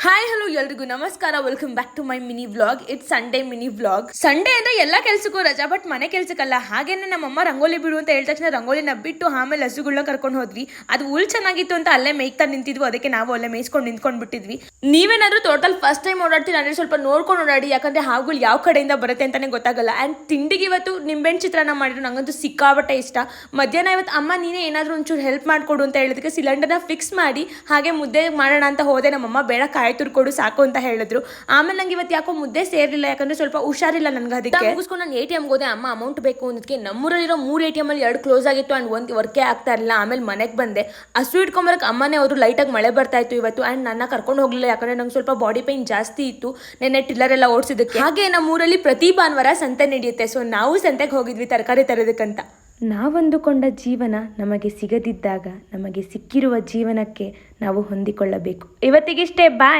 Hi hello ಎಲ್ರಿಗೂ ನಮಸ್ಕಾರ. Welcome back to my mini vlog. It's Sunday mini vlog. Sunday ಅಂದ್ರೆ ಎಲ್ಲ ಕೆಲ್ಸಕ್ಕೂ ರಜಾ, ಬಟ್ ಮನೆ ಕೆಲ್ಸಕ್ಕಲ್ಲ. ಹಾಗೇನೆ ನಮ್ಮಮ್ಮ ರಂಗೋಲಿ ಬಿಡು ಅಂತ ಹೇಳಿದ ತಕ್ಷಣ ರಂಗೋಲಿನ ಬಿಟ್ಟು ಆಮೇಲೆ ಹಸುಗಳನ್ನ ಕರ್ಕೊಂಡು ಹೋದ್ವಿ. ಅದು ಹುಲ್ ಚೆನ್ನಾಗಿತ್ತು ಅಂತ ಅಲ್ಲೇ ಮೇಯ್ತಾ ನಿಂತಿದ್ವು, ಅದಕ್ಕೆ ನಾವು ಅಲ್ಲೇ ಮೇಯ್ಸ್ಕೊಂಡು ನಿಂತ್ಕೊಂಡು ಬಿಟ್ಟಿದ್ವಿ. ನೀವೇನಾದ್ರೂ ಟೋಟಲ್ ಫಸ್ಟ್ ಟೈಮ್ ಓಡಾಡ್ತೀರ ಅಂದ್ರೆ ಸ್ವಲ್ಪ ನೋಡ್ಕೊಂಡು ಓಡಾಡಿ, ಯಾಕಂದ್ರೆ ಹಾವುಗಳು ಯಾವ ಕಡೆಯಿಂದ ಬರುತ್ತೆ ಅಂತಾನೆ ಗೊತ್ತಾಗಲ್ಲ. ಅಂಡ್ ತಿಂಡಿಗೆ ಇವತ್ತು ನಿಂಬೆಹಣ್ಣು ಚಿತ್ರಾನ್ನ ಮಾಡಿದ್ರು, ನಂಗಂತೂ ಸಿಕ್ಕಾಬಟ್ಟೆ ಇಷ್ಟ. ಮಧ್ಯಾಹ್ನ ಇವತ್ತು ಅಮ್ಮ ನೀನೇ ಏನಾದರೂ ಒಂಚೂರು ಹೆಲ್ಪ್ ಮಾಡ್ಕೊಡು ಅಂತ ಹೇಳಿದಕ್ಕೆ ಸಿಲಿಂಡರ್ನ ಫಿಕ್ಸ್ ಮಾಡಿ ಹಾಗೆ ಮುದ್ದೆ ಮಾಡೋಣ ಅಂತ ಹೋದೆ. ನಮ್ಮಮ್ಮ ಬೇಡ ಕಾಯಿ ತುರ್ಕೊಡು ಸಾಕು ಅಂತ ಹೇಳಿದ್ರು. ಆಮೇಲೆ ನಂಗೆ ಇವತ್ತು ಯಾಕೋ ಮುದ್ದೆ ಸೇರಿಲ್ಲ, ಯಾಕಂದ್ರೆ ಸ್ವಲ್ಪ ಹುಷಾರಿಲ್ಲ ನನ್ಗೆ. ಅದಕ್ಕೆ ಮುಗಿಸ್ಕೊಂಡು ನಾನು ATM ಹೋದೆ. ಅಮ್ಮ ಅಮೌಂಟ್ ಬೇಕು ಅನ್ನೋದಕ್ಕೆ ನಮ್ಮೂರಲ್ಲಿರೋ 3 ATM ಅಲ್ಲಿ 2 ಕ್ಲೋಸ್ ಆಗಿತ್ತು ಅಂಡ್ ಒಂದು ವರ್ಕೇ ಆಗ್ತಾ ಇರಲಿಲ್ಲ. ಆಮೇಲೆ ಮನೆಗೆ ಬಂದೆ. ಹಸು ಇಟ್ಕೊಂಬರಕ್ಕೆ ಅಮ್ಮನೇ ಅವರು ಲೈಟಾಗಿ ಮಳೆ ಬರ್ತಾ ಇತ್ತು ಇವತ್ತು. ಅಂಡ್ ನನ್ನ ಕರ್ಕೊಂಡು ಹೋಗ್ಲಿಲ್ಲ, ಯಾಕಂದ್ರೆ ನಂಗೆ ಸ್ವಲ್ಪ ಬಾಡಿ ಪೈನ್ ಜಾಸ್ತಿ ಇತ್ತು ನೆನ್ನೆ ಟಿಲ್ಲರ್ ಎಲ್ಲ ಓಡಿಸಿದಕ್ಕೆ. ಹಾಗೆ ನಮ್ಮೂರಲ್ಲಿ ಪ್ರತಿ ಭಾನುವಾರ ಸಂತೆ ನಡೆಯುತ್ತೆ. ಸೊ ನಾವು ಸಂತೆಗೆ ಹೋಗಿದ್ವಿ ತರಕಾರಿ ತರೋದಕ್ಕಂತ. ನಾವಂದುಕೊಂಡ ಜೀವನ ನಮಗೆ ಸಿಗದಿದ್ದಾಗ ನಮಗೆ ಸಿಕ್ಕಿರುವ ಜೀವನಕ್ಕೆ ನಾವು ಹೊಂದಿಕೊಳ್ಳಬೇಕು. ಇವತ್ತಿಗಿಷ್ಟೇ, ಬಾಯ್.